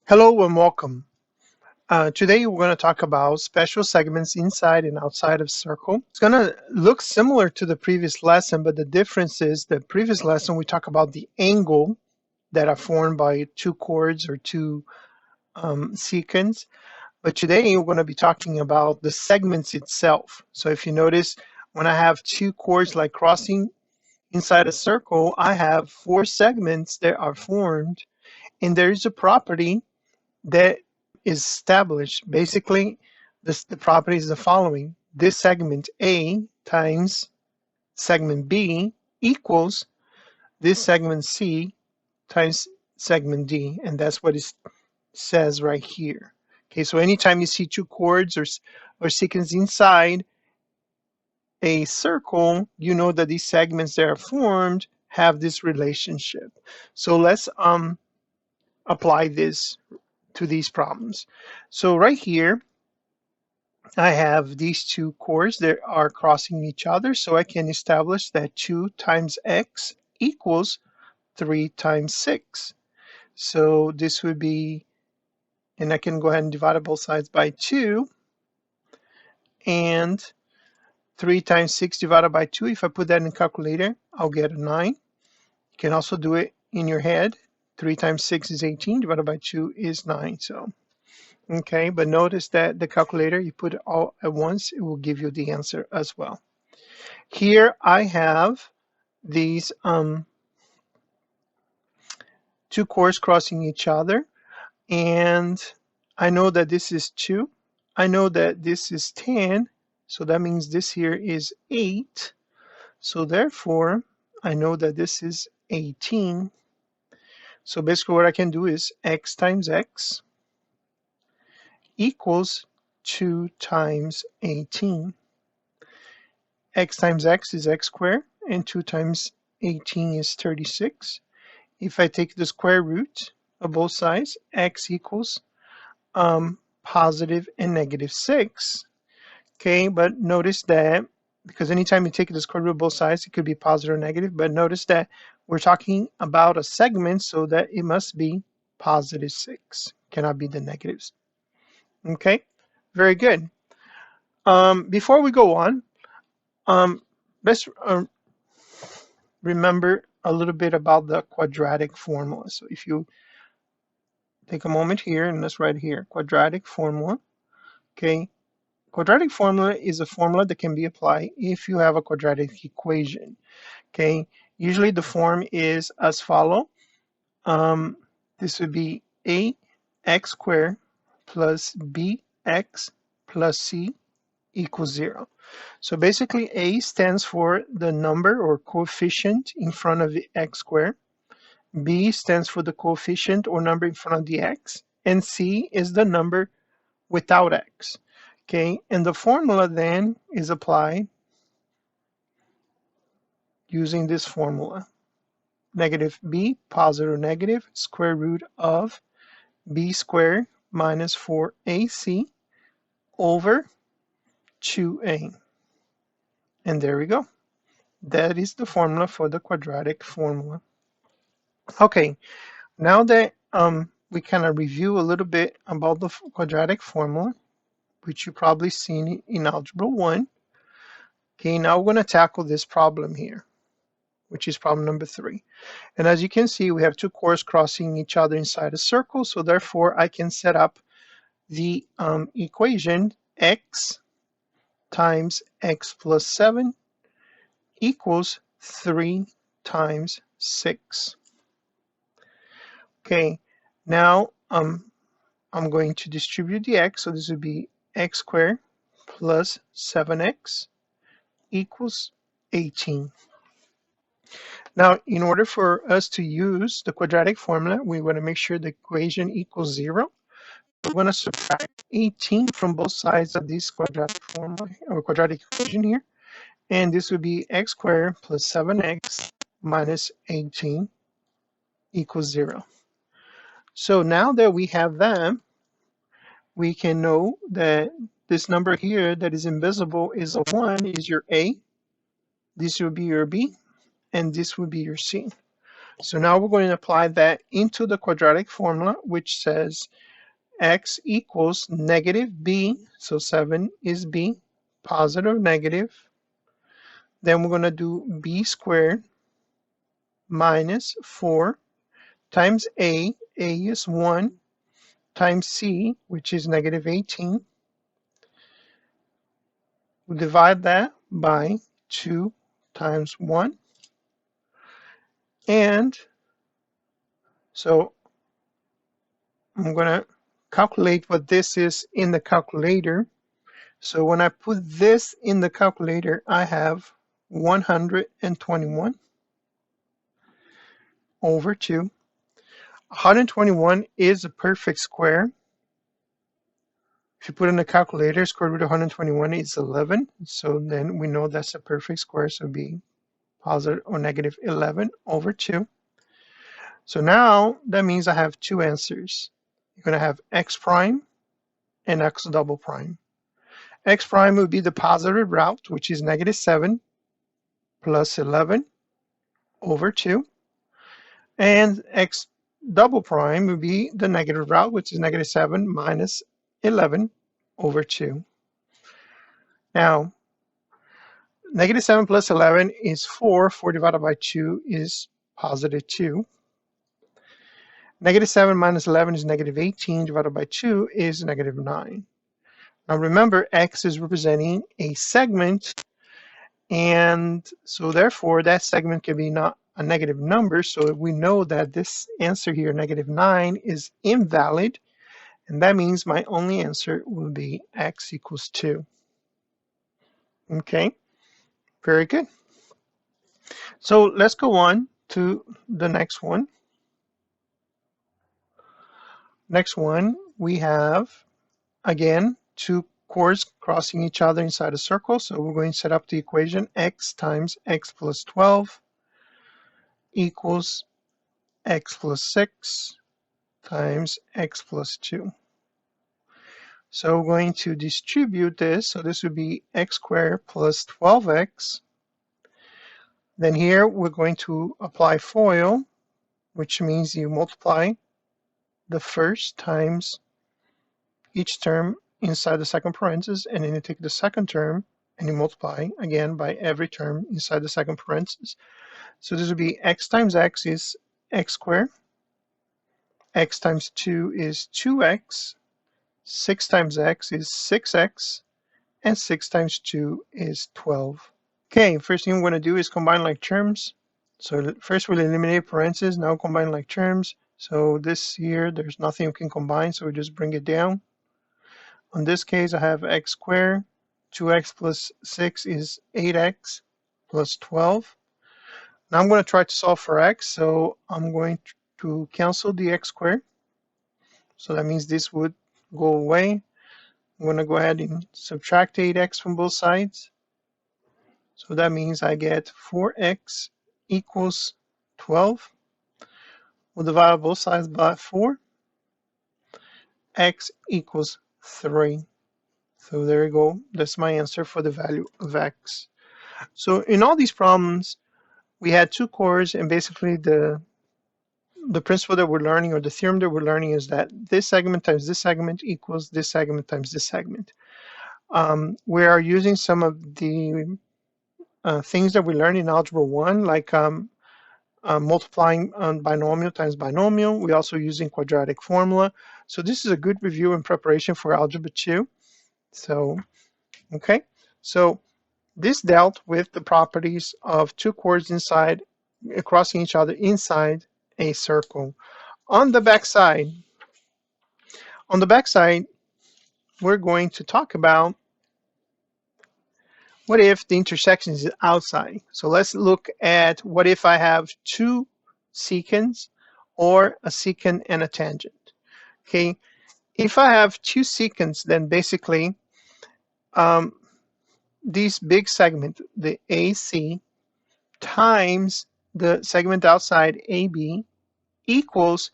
Hello and welcome. Today we're going to talk about special segments inside and outside of circle. It's going to look similar to the previous lesson, but the difference is the previous lesson we talk about the angle that are formed by two chords or two secants. But today we're going to be talking about the segments itself. So if you notice, when I have two chords like crossing inside a circle, I have four segments that are formed, and there is a property that is established. Basically, the property is the following. This segment A times segment B equals this segment C times segment D, and that's what it says right here. Okay, so anytime you see two chords or sequence inside a circle, you know that these segments that are formed have this relationship. So let's apply this to these problems. So right here, I have these two chords that are crossing each other, so I can establish that 2 times x equals 3 times 6. So this would be, and I can go ahead and divide both sides by 2, and 3 times 6 divided by 2, if I put that in the calculator, I'll get a 9. You can also do it in your head. 3 times 6 is 18, divided by 2 is 9. So okay, but notice that the calculator, you put it all at once, it will give you the answer as well. Here I have these two chords crossing each other, and I know that this is 2. I know that this is 10, so that means this here is 8. So therefore, I know that this is 18. So basically what I can do is x times x equals 2 times 18. X times x is x squared, and 2 times 18 is 36. If I take the square root of both sides, x equals positive and negative 6. Okay, but notice that because anytime you take the square root of both sides, it could be positive or negative, but notice that we're talking about a segment, so that it must be positive 6, cannot be the negatives. Okay, very good. Before we go on, let's remember a little bit about the quadratic formula. So if you take a moment here and let's write here, quadratic formula. Okay, quadratic formula is a formula that can be applied if you have a quadratic equation. Okay, usually the form is as follow. This would be ax squared plus bx plus c equals 0. So basically a stands for the number or coefficient in front of the x squared. B stands for the coefficient or number in front of the x, and C is the number without x. Okay, and the formula then is applied using this formula. Negative b, positive or negative, square root of b squared minus 4ac over 2a. And there we go. That is the formula for the quadratic formula. Okay, now that we kind of review a little bit about the quadratic formula, which you probably seen in Algebra 1. Okay, now we're going to tackle this problem here, which is problem number 3. And as you can see, we have two chords crossing each other inside a circle, so therefore I can set up the equation x times x plus 7 equals 3 times 6. Okay, now I'm going to distribute the x, so this would be x squared plus 7x equals 18. Now, in order for us to use the quadratic formula, we want to make sure the equation equals 0. We're going to subtract 18 from both sides of this quadratic formula or quadratic equation here. And this would be x squared plus 7x minus 18 equals 0. So now that we have that, we can know that this number here that is invisible is a 1 is your A, this would be your B, and this would be your C. So now we're going to apply that into the quadratic formula, which says x equals negative b, so 7 is b, positive, negative. Then we're going to do b squared minus 4 times a is 1, times c, which is negative 18. We divide that by 2 times 1. And so I'm going to calculate what this is in the calculator. So when I put this in the calculator, I have 121 over 2. 121 is a perfect square. If you put in the calculator, square root of 121 is 11. So then we know that's a perfect square, so it'd be positive or negative 11 over 2. So now that means I have two answers. You're going to have x prime and x double prime. X prime would be the positive route, which is negative 7 plus 11 over 2. And x double prime would be the negative route, which is negative 7 minus 11 over 2. Now, negative 7 plus 11 is 4. 4 divided by 2 is positive 2. Negative 7 minus 11 is negative 18. Divided by 2 is negative 9. Now remember, x is representing a segment, and so therefore that segment can be not a negative number, so we know that this answer here, negative 9, is invalid, and that means my only answer will be x equals 2. Okay, very good. So let's go on to the next one. Next one, we have, again, two chords crossing each other inside a circle. So we're going to set up the equation x times x plus 12 equals x plus 6 times x plus 2. So we're going to distribute this. So this would be x squared plus 12x. Then here we're going to apply FOIL, which means you multiply the first times each term inside the second parenthesis, and then you take the second term and you multiply again by every term inside the second parenthesis. So this would be x times x is x squared, x times 2 is 2x, 6 times x is 6x, and 6 times 2 is 12. Okay, first thing we're going to do is combine like terms. So first we'll eliminate parentheses, now combine like terms. So this here, there's nothing we can combine, so we just bring it down. In this case, I have x squared, 2x plus 6 is 8x plus 12. Now I'm going to try to solve for x, so I'm going to cancel the x squared. So that means this would go away. I'm going to go ahead and subtract 8x from both sides. So that means I get 4x equals 12. We'll divide both sides by 4. X equals 3. So there you go. That's my answer for the value of x. So in all these problems, we had two chords, and basically the principle that we're learning, or the theorem that we're learning, is that this segment times this segment equals this segment times this segment. We are using some of the things that we learned in Algebra 1, like multiplying binomial times binomial. We're also using quadratic formula. So this is a good review in preparation for Algebra 2. So, okay. So this dealt with the properties of two chords crossing each other inside a circle. On the back side, we're going to talk about what if the intersection is outside. So let's look at what if I have two secants or a secant and a tangent. Okay, if I have two secants, then basically this big segment, the AC, times the segment outside AB equals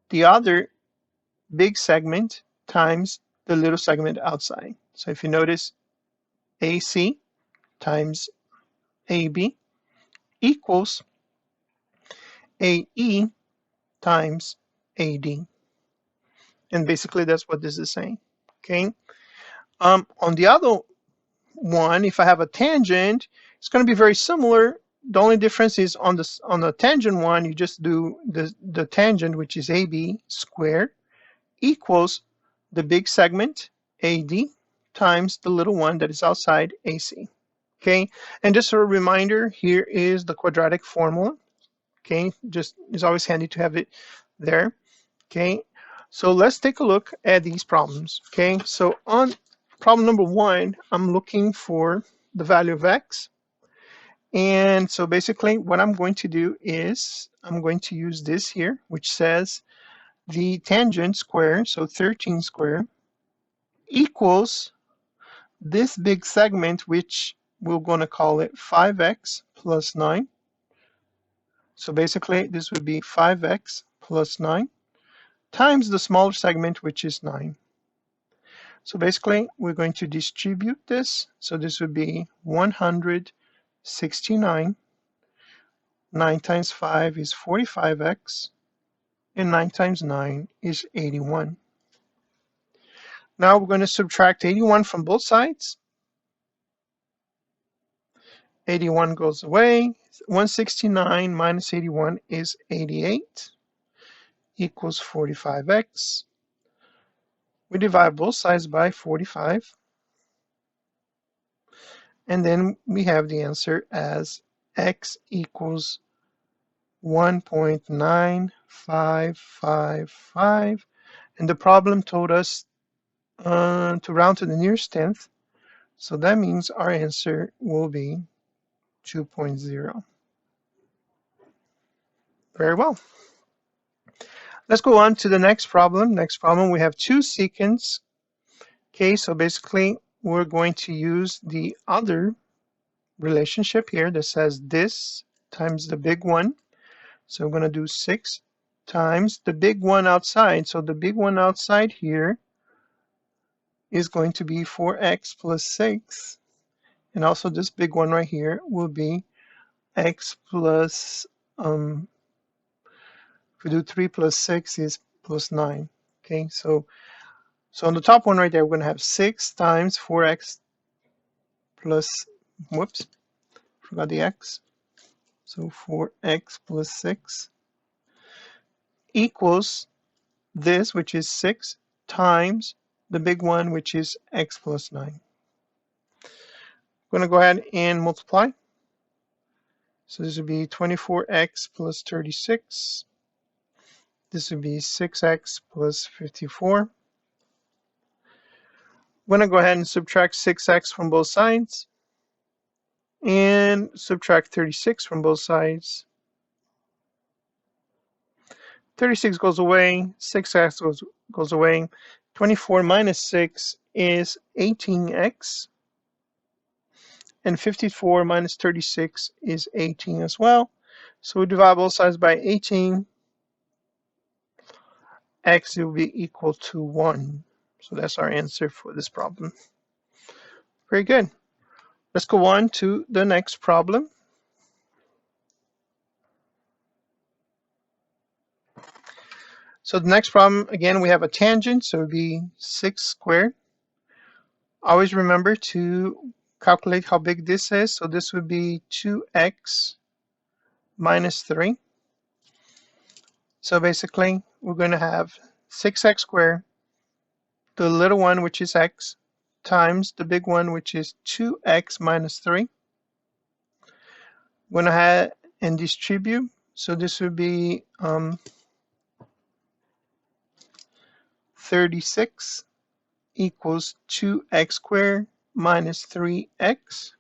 the other big segment times the little segment outside. So if you notice, AC times AB equals AE times AD. And basically that's what this is saying, okay? On the other one, if I have a tangent, it's going to be very similar. The only difference is on the tangent one, you just do the tangent, which is AB squared, equals the big segment, AD, times the little one that is outside, AC. Okay, and just a reminder, here is the quadratic formula. Okay, just it's always handy to have it there. Okay, so let's take a look at these problems. Okay, so on problem number 1, I'm looking for the value of x. And so basically what I'm going to do is I'm going to use this here, which says the tangent square, so 13 squared, equals this big segment, which we're going to call it 5x plus 9. So basically this would be 5x plus 9 times the smaller segment, which is 9. So basically we're going to distribute this. So this would be 169. 9 times 5 is 45x, and 9 times 9 is 81. Now we're going to subtract 81 from both sides. 81 goes away. 169 minus 81 is 88, equals 45x. We divide both sides by 45. And then we have the answer as x equals 1.9555. And the problem told us to round to the nearest tenth. So that means our answer will be 2.0. Very well. Let's go on to the next problem. Next problem, we have 2 secants. Okay, so basically we're going to use the other relationship here that says this times the big one. So we're going to do 6 times the big one outside. So the big one outside here is going to be 4x plus 6. And also this big one right here will be x plus, if we do 3 plus 6 is plus 9. Okay, so on the top one right there, we're going to have 6 times 4x plus, whoops, forgot the x. So 4x plus 6 equals this, which is 6 times the big one, which is x plus 9. I'm going to go ahead and multiply. So this would be 24x plus 36. This would be 6x plus 54. I'm going to go ahead and subtract 6x from both sides and subtract 36 from both sides. 36 goes away, 6x goes away. 24 minus 6 is 18x. And 54 minus 36 is 18 as well. So we divide both sides by 18. X will be equal to 1. So that's our answer for this problem. Very good. Let's go on to the next problem. So the next problem, again, we have a tangent, so it would be 6 squared. Always remember to calculate how big this is. So this would be 2x minus 3. So basically, we're going to have 6x squared, the little one, which is x, times the big one, which is 2x minus 3. I'm going to add and distribute. So this would be 36 equals 2x squared minus 3x.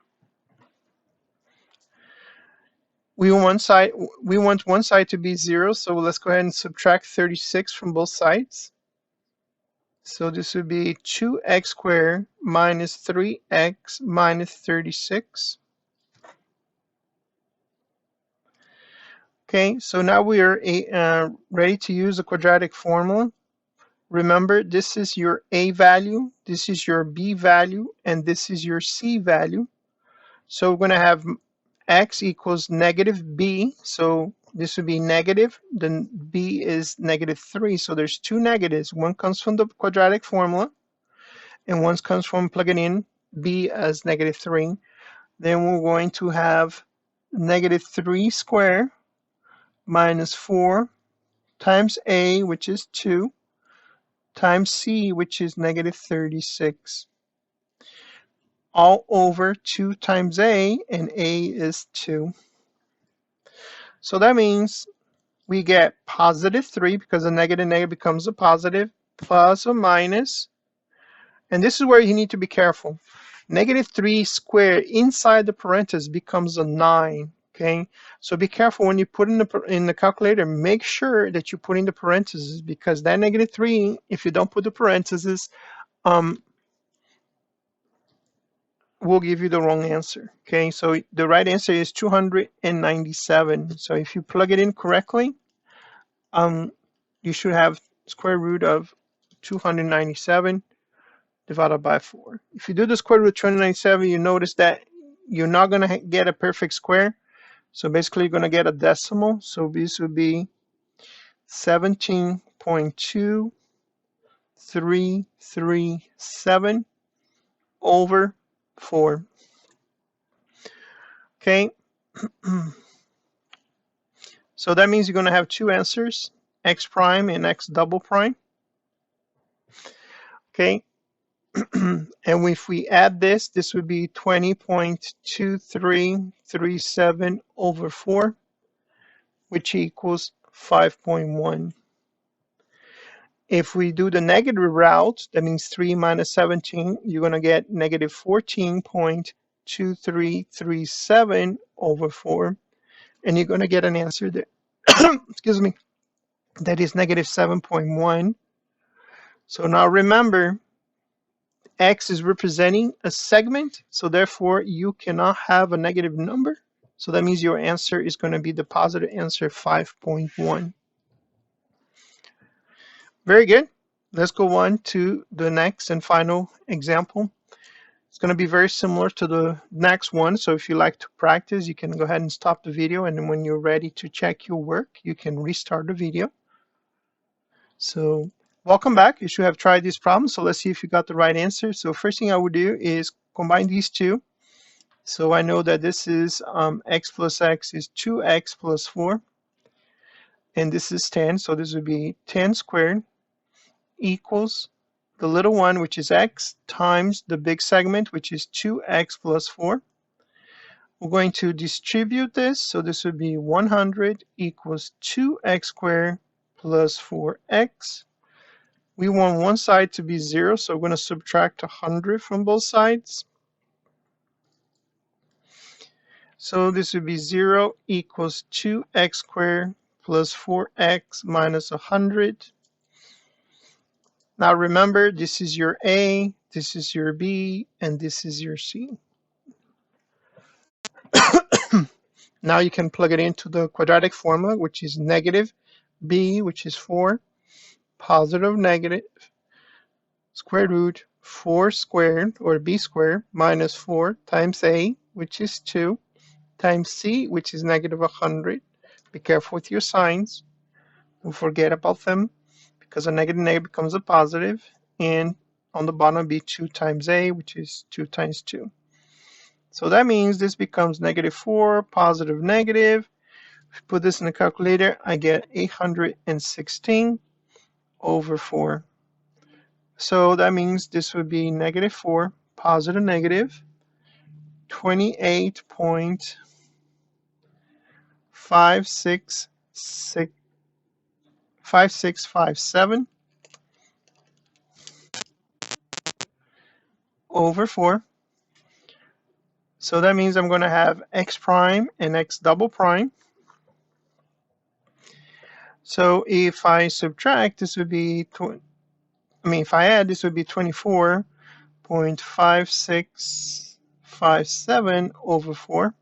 We want one side to be 0, so let's go ahead and subtract 36 from both sides. So this would be 2x squared minus 3x minus 36. Okay, so now we are ready to use the quadratic formula. Remember, this is your A value, this is your B value, and this is your C value. So we're going to have x equals negative b, so this would be negative, then b is -3. So there's two negatives. One comes from the quadratic formula, and one comes from plugging in b as -3. Then we're going to have -3 squared minus 4 times a, which is 2, times c, which is -36, all over 2 times a, and a is 2. So that means we get +3 because a negative becomes a positive, plus or minus, and this is where you need to be careful. -3 squared inside the parenthesis becomes a 9. Okay, so be careful when you put in the calculator. Make sure that you put in the parentheses, because that -3, if you don't put the parentheses, will give you the wrong answer. Okay, so the right answer is 297. So if you plug it in correctly, you should have square root of 297 divided by 4. If you do the square root of 297, you notice that you're not going to get a perfect square. So basically, you're going to get a decimal. So this would be 17.2337 over 4. Okay. So that means you're going to have two answers, x prime and x double prime. Okay. And if we add this, this would be 20.2337 over 4, which equals 5.1. If we do the negative route, that means 3 minus 17, you're going to get -14.2337 over 4. And you're going to get an answer that, excuse me, that is -7.1. So now remember, x is representing a segment, so therefore you cannot have a negative number. So that means your answer is going to be the positive answer, 5.1. Very good. Let's go on to the next and final example. It's going to be very similar to the next one. So if you like to practice, you can go ahead and stop the video. And then when you're ready to check your work, you can restart the video. So welcome back. You should have tried this problem. So let's see if you got the right answer. So first thing I would do is combine these two. So I know that this is x plus x is 2x plus 4. And this is 10. So this would be 10 squared equals the little one, which is x, times the big segment, which is 2x plus 4. We're going to distribute this. So this would be 100 equals 2x squared plus 4x. We want one side to be 0, so we're going to subtract 100 from both sides. So this would be 0 equals 2x squared plus 4x minus 100. Now remember, this is your A, this is your B, and this is your C. Now you can plug it into the quadratic formula, which is negative B, which is 4, positive negative, square root 4 squared, or B squared, minus 4 times A, which is 2, times C, which is -100. Be careful with your signs. Don't forget about them, because a negative becomes a positive, and on the bottom be 2 times A, which is 2 times 2. So that means this becomes -4, positive negative. If you put this in the calculator, I get 816 over 4. So that means this would be -4, positive negative, 28.5657 over 4. So that means I'm going to have x prime and x double prime. So if I subtract, this would be, if I add, this would be 24.5657 over 4.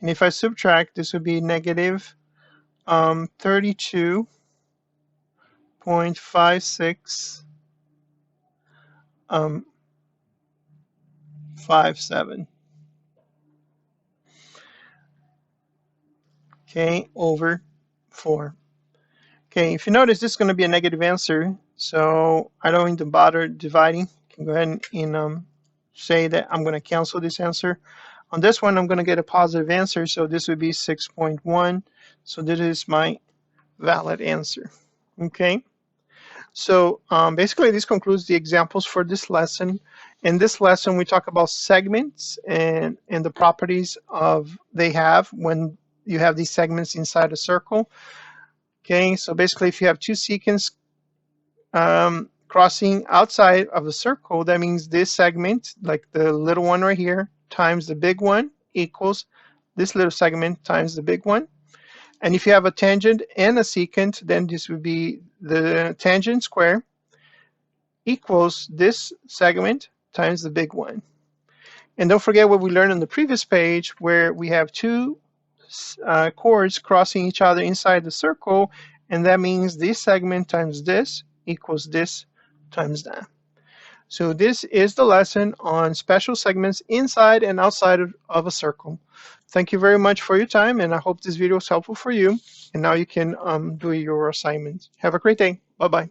And if I subtract, this would be -32.5657. Okay, over 4. Okay, if you notice, this is going to be a negative answer, so I don't need to bother dividing. I can go ahead and say that I'm going to cancel this answer. On this one, I'm going to get a positive answer, so this would be 6.1. So this is my valid answer. Okay, so basically this concludes the examples for this lesson. In this lesson, we talk about segments and the properties of they have when you have these segments inside a circle. Okay, so basically if you have two secants crossing outside of a circle, that means this segment, like the little one right here, times the big one equals this little segment times the big one. And if you have a tangent and a secant, then this would be the tangent square equals this segment times the big one. And don't forget what we learned on the previous page, where we have two chords crossing each other inside the circle, and that means this segment times this equals this times that. So this is the lesson on special segments inside and outside of a circle. Thank you very much for your time, and I hope this video was helpful for you. And now you can do your assignments. Have a great day. Bye-bye.